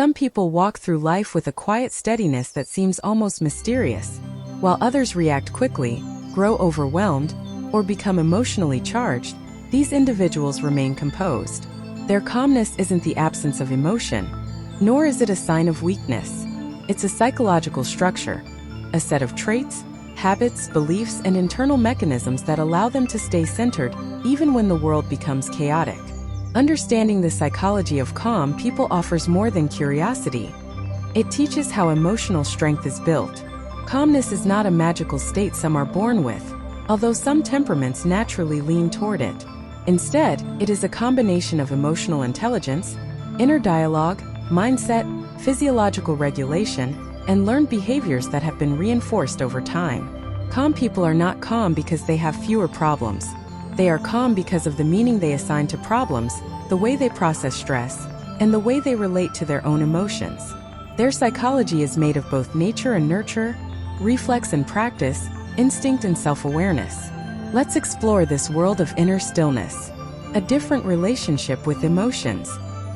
Some people walk through life with a quiet steadiness that seems almost mysterious, while others react quickly, grow overwhelmed, or become emotionally charged. These individuals remain composed. Their calmness isn't the absence of emotion, nor is it a sign of weakness. It's a psychological structure, a set of traits, habits, beliefs, and internal mechanisms that allow them to stay centered even when the world becomes chaotic. Understanding the psychology of calm people offers more than curiosity. It teaches how emotional strength is built. Calmness is not a magical state some are born with, although some temperaments naturally lean toward it. Instead, it is a combination of emotional intelligence, inner dialogue, mindset, physiological regulation, and learned behaviors that have been reinforced over time. Calm people are not calm because they have fewer problems. They are calm because of the meaning they assign to problems, the way they process stress, and the way they relate to their own emotions. Their psychology is made of both nature and nurture, reflex and practice, instinct and self-awareness. Let's explore this world of inner stillness, a different relationship with emotions.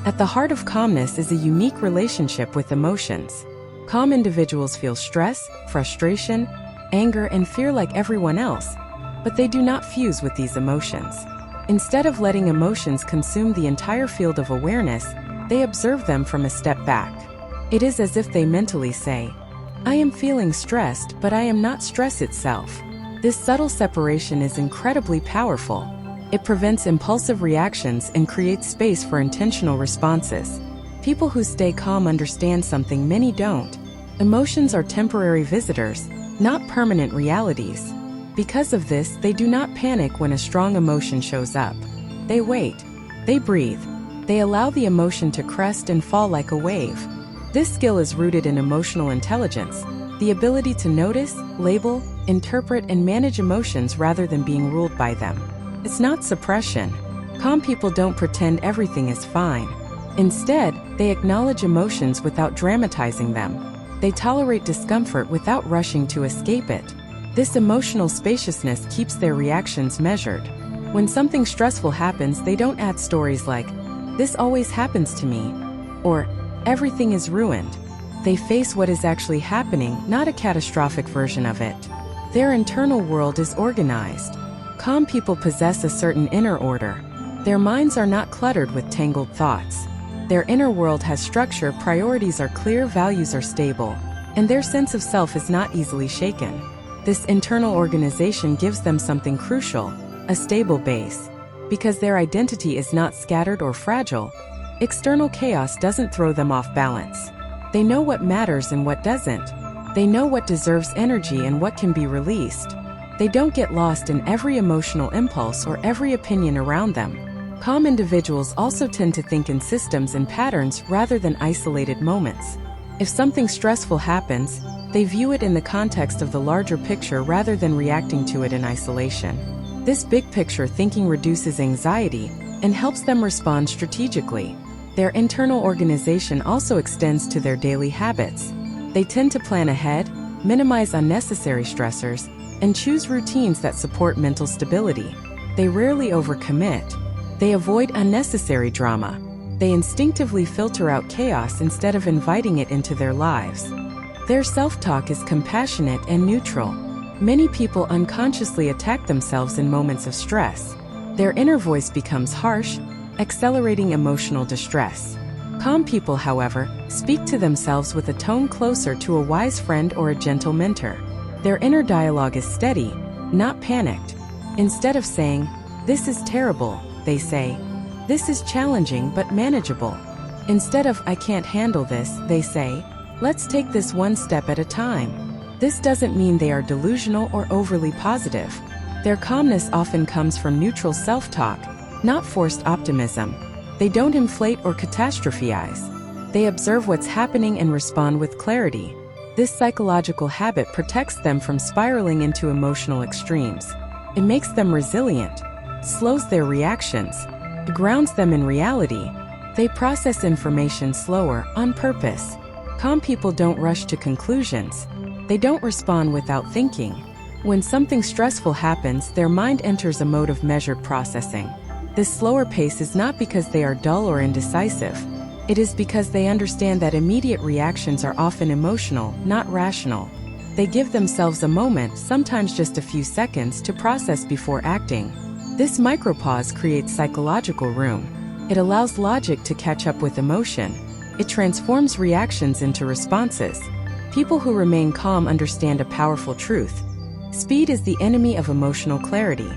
At the heart of calmness is a unique relationship with emotions. Calm individuals feel stress, frustration, anger, and fear like everyone else, but they do not fuse with these emotions. Instead of letting emotions consume the entire field of awareness, they observe them from a step back. It is as if they mentally say, "I am feeling stressed, but I am not stress itself." This subtle separation is incredibly powerful. It prevents impulsive reactions and creates space for intentional responses. People who stay calm understand something many don't. Emotions are temporary visitors, not permanent realities. Because of this, they do not panic when a strong emotion shows up. They wait. They breathe. They allow the emotion to crest and fall like a wave. This skill is rooted in emotional intelligence, the ability to notice, label, interpret, and manage emotions rather than being ruled by them. It's not suppression. Calm people don't pretend everything is fine. Instead, they acknowledge emotions without dramatizing them. They tolerate discomfort without rushing to escape it. This emotional spaciousness keeps their reactions measured. When something stressful happens, they don't add stories like, "This always happens to me," or "Everything is ruined." They face what is actually happening, not a catastrophic version of it. Their internal world is organized. Calm people possess a certain inner order. Their minds are not cluttered with tangled thoughts. Their inner world has structure, priorities are clear, values are stable, and their sense of self is not easily shaken. This internal organization gives them something crucial, a stable base. Because their identity is not scattered or fragile, external chaos doesn't throw them off balance. They know what matters and what doesn't. They know what deserves energy and what can be released. They don't get lost in every emotional impulse or every opinion around them. Calm individuals also tend to think in systems and patterns rather than isolated moments. If something stressful happens, they view it in the context of the larger picture rather than reacting to it in isolation. This big picture thinking reduces anxiety and helps them respond strategically. Their internal organization also extends to their daily habits. They tend to plan ahead, minimize unnecessary stressors, and choose routines that support mental stability. They rarely overcommit. They avoid unnecessary drama. They instinctively filter out chaos instead of inviting it into their lives. Their self-talk is compassionate and neutral. Many people unconsciously attack themselves in moments of stress. Their inner voice becomes harsh, accelerating emotional distress. Calm people, however, speak to themselves with a tone closer to a wise friend or a gentle mentor. Their inner dialogue is steady, not panicked. Instead of saying, "This is terrible," they say, "This is challenging but manageable." Instead of "I can't handle this," they say, "Let's take this one step at a time." This doesn't mean they are delusional or overly positive. Their calmness often comes from neutral self-talk, not forced optimism. They don't inflate or catastrophize. They observe what's happening and respond with clarity. This psychological habit protects them from spiraling into emotional extremes. It makes them resilient, slows their reactions, grounds them in reality. They process information slower, on purpose. Calm people don't rush to conclusions. They don't respond without thinking. When something stressful happens, their mind enters a mode of measured processing. This slower pace is not because they are dull or indecisive. It is because they understand that immediate reactions are often emotional, not rational. They give themselves a moment, sometimes just a few seconds, to process before acting. This micropause creates psychological room. It allows logic to catch up with emotion. It transforms reactions into responses. People who remain calm understand a powerful truth. Speed is the enemy of emotional clarity.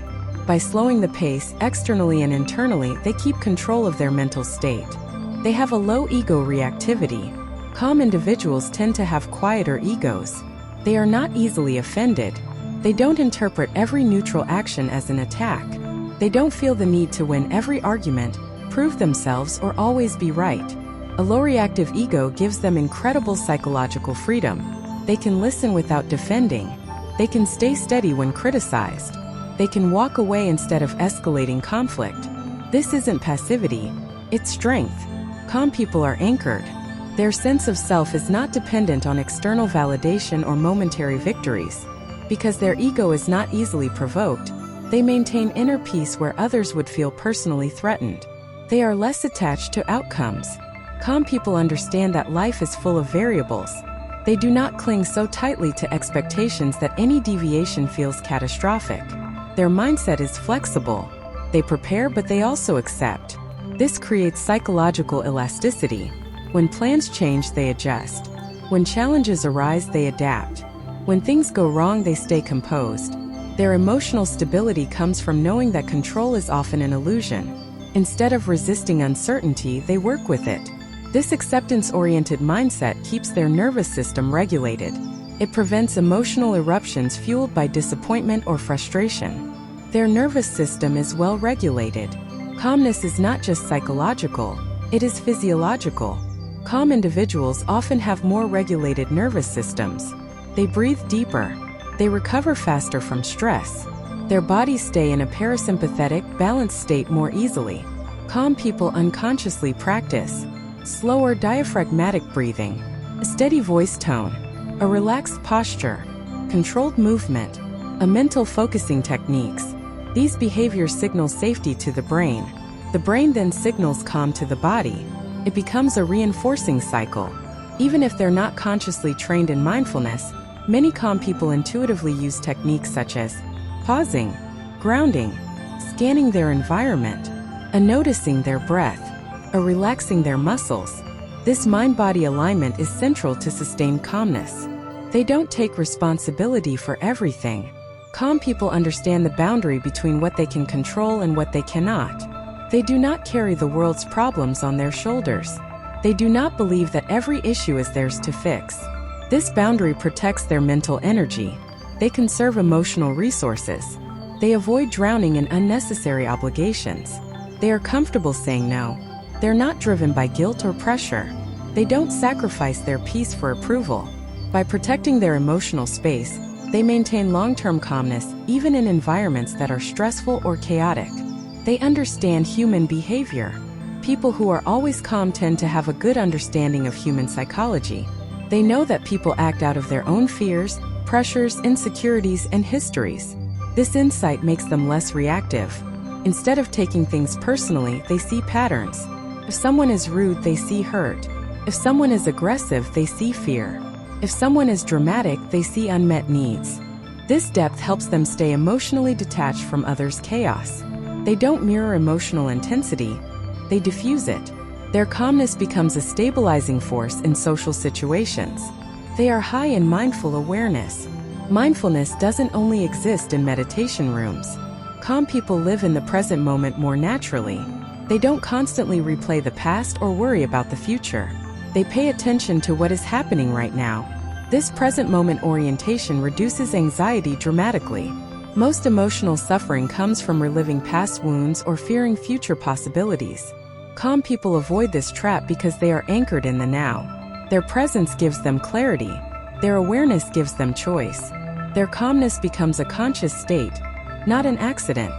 By slowing the pace, externally and internally, they keep control of their mental state. They have a low ego reactivity. Calm individuals tend to have quieter egos. They are not easily offended. They don't interpret every neutral action as an attack. They don't feel the need to win every argument, prove themselves, or always be right. A low reactive ego gives them incredible psychological freedom. They can listen without defending. They can stay steady when criticized. They can walk away instead of escalating conflict. This isn't passivity, it's strength. Calm people are anchored. Their sense of self is not dependent on external validation or momentary victories. Because their ego is not easily provoked, they maintain inner peace where others would feel personally threatened. They are less attached to outcomes. Calm people understand that life is full of variables. They do not cling so tightly to expectations that any deviation feels catastrophic. Their mindset is flexible. They prepare, but they also accept. This creates psychological elasticity. When plans change, they adjust. When challenges arise, they adapt. When things go wrong, they stay composed. Their emotional stability comes from knowing that control is often an illusion. Instead of resisting uncertainty, they work with it. This acceptance-oriented mindset keeps their nervous system regulated. It prevents emotional eruptions fueled by disappointment or frustration. Their nervous system is well regulated. Calmness is not just psychological, it is physiological. Calm individuals often have more regulated nervous systems. They breathe deeper. They recover faster from stress. Their bodies stay in a parasympathetic, balanced state more easily. Calm people unconsciously practice slower diaphragmatic breathing, a steady voice tone, a relaxed posture, controlled movement, a mental focusing techniques. These behaviors signal safety to the brain. The brain then signals calm to the body. It becomes a reinforcing cycle. Even if they're not consciously trained in mindfulness, many calm people intuitively use techniques such as pausing, grounding, scanning their environment, and noticing their breath, or relaxing their muscles. This mind-body alignment is central to sustained calmness. They don't take responsibility for everything. Calm people understand the boundary between what they can control and what they cannot. They do not carry the world's problems on their shoulders. They do not believe that every issue is theirs to fix. This boundary protects their mental energy. They conserve emotional resources. They avoid drowning in unnecessary obligations. They are comfortable saying no. They're not driven by guilt or pressure. They don't sacrifice their peace for approval. By protecting their emotional space, they maintain long-term calmness even in environments that are stressful or chaotic. They understand human behavior. People who are always calm tend to have a good understanding of human psychology. They know that people act out of their own fears, pressures, insecurities, and histories. This insight makes them less reactive. Instead of taking things personally, they see patterns. If someone is rude, they see hurt. If someone is aggressive, they see fear. If someone is dramatic, they see unmet needs. This depth helps them stay emotionally detached from others' chaos. They don't mirror emotional intensity, they diffuse it. Their calmness becomes a stabilizing force in social situations. They are high in mindful awareness. Mindfulness doesn't only exist in meditation rooms. Calm people live in the present moment more naturally. They don't constantly replay the past or worry about the future. They pay attention to what is happening right now. This present moment orientation reduces anxiety dramatically. Most emotional suffering comes from reliving past wounds or fearing future possibilities. Calm people avoid this trap because they are anchored in the now. Their presence gives them clarity. Their awareness gives them choice. Their calmness becomes a conscious state, not an accident.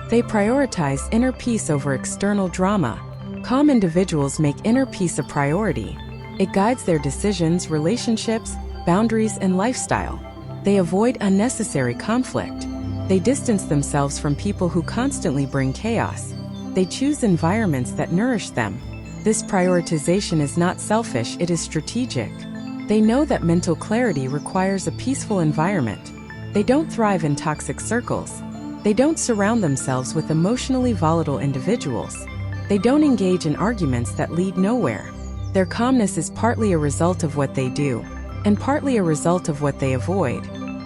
They prioritize inner peace over external drama. Calm individuals make inner peace a priority. It guides their decisions, relationships, boundaries, and lifestyle. They avoid unnecessary conflict. They distance themselves from people who constantly bring chaos. They choose environments that nourish them. This prioritization is not selfish, it is strategic. They know that mental clarity requires a peaceful environment. They don't thrive in toxic circles. They don't surround themselves with emotionally volatile individuals. They don't engage in arguments that lead nowhere. Their calmness is partly a result of what they do, and partly a result of what they avoid.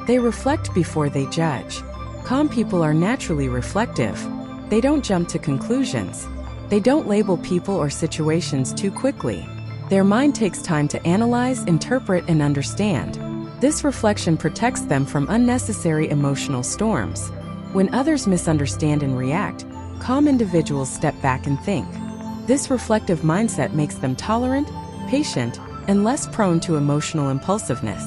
They reflect before they judge. Calm people are naturally reflective. They don't jump to conclusions. They don't label people or situations too quickly. Their mind takes time to analyze, interpret, and understand. This reflection protects them from unnecessary emotional storms. When others misunderstand and react, calm individuals step back and think. This reflective mindset makes them tolerant, patient, and less prone to emotional impulsiveness.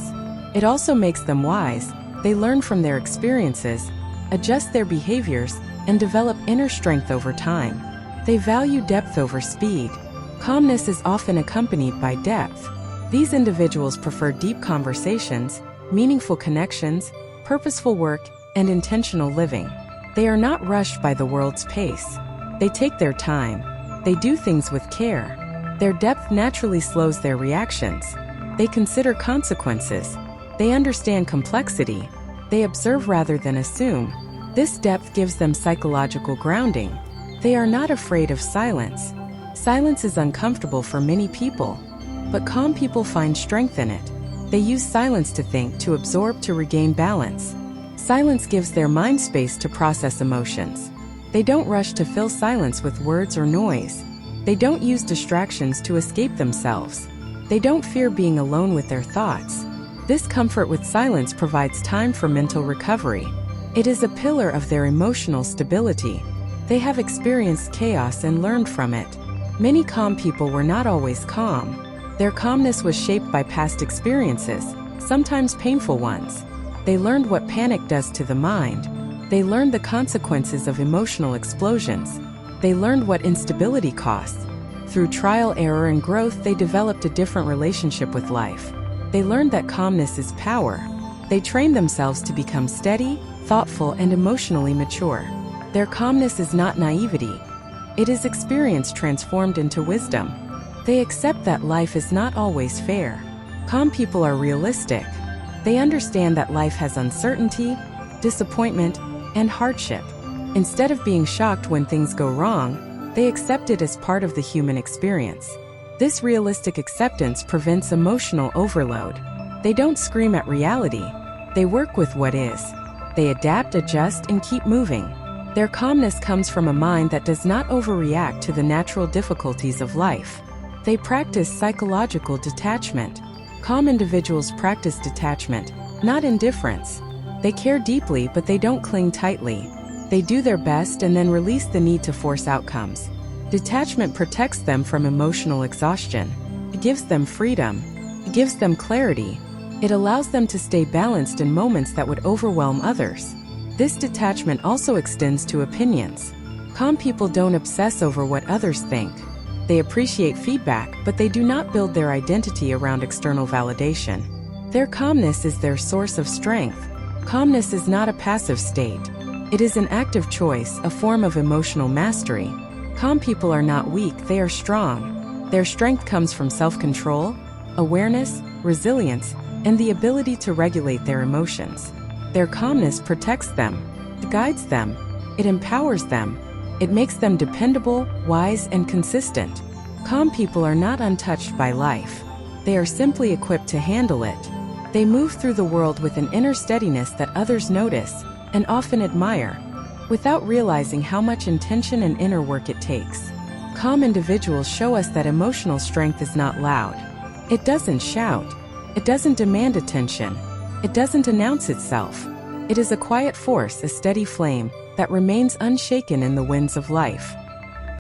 It also makes them wise. They learn from their experiences, adjust their behaviors, and develop inner strength over time. They value depth over speed. Calmness is often accompanied by depth. These individuals prefer deep conversations, meaningful connections, purposeful work, and intentional living. They are not rushed by the world's pace. They take their time. They do things with care. Their depth naturally slows their reactions. They consider consequences. They understand complexity. They observe rather than assume. This depth gives them psychological grounding. They are not afraid of silence. Silence is uncomfortable for many people, but calm people find strength in it. They use silence to think, to absorb, to regain balance. Silence gives their mind space to process emotions. They don't rush to fill silence with words or noise. They don't use distractions to escape themselves. They don't fear being alone with their thoughts. This comfort with silence provides time for mental recovery. It is a pillar of their emotional stability. They have experienced chaos and learned from it. Many calm people were not always calm. Their calmness was shaped by past experiences, sometimes painful ones. They learned what panic does to the mind. They learned the consequences of emotional explosions. They learned what instability costs. Through trial, error, and growth, they developed a different relationship with life. They learned that calmness is power. They trained themselves to become steady, thoughtful, and emotionally mature. Their calmness is not naivety. It is experience transformed into wisdom. They accept that life is not always fair. Calm people are realistic. They understand that life has uncertainty, disappointment, and hardship. Instead of being shocked when things go wrong, they accept it as part of the human experience. This realistic acceptance prevents emotional overload. They don't scream at reality. They work with what is. They adapt, adjust, and keep moving. Their calmness comes from a mind that does not overreact to the natural difficulties of life. They practice psychological detachment. Calm individuals practice detachment, not indifference. They care deeply, but they don't cling tightly. They do their best and then release the need to force outcomes. Detachment protects them from emotional exhaustion. It gives them freedom. It gives them clarity. It allows them to stay balanced in moments that would overwhelm others. This detachment also extends to opinions. Calm people don't obsess over what others think. They appreciate feedback, but they do not build their identity around external validation. Their calmness is their source of strength. Calmness is not a passive state. It is an active choice, a form of emotional mastery. Calm people are not weak, they are strong. Their strength comes from self-control, awareness, resilience, and the ability to regulate their emotions. Their calmness protects them, it guides them, it empowers them, it makes them dependable, wise, and consistent. Calm people are not untouched by life. They are simply equipped to handle it. They move through the world with an inner steadiness that others notice and often admire, without realizing how much intention and inner work it takes. Calm individuals show us that emotional strength is not loud. It doesn't shout. It doesn't demand attention. It doesn't announce itself. It is a quiet force, a steady flame, that remains unshaken in the winds of life.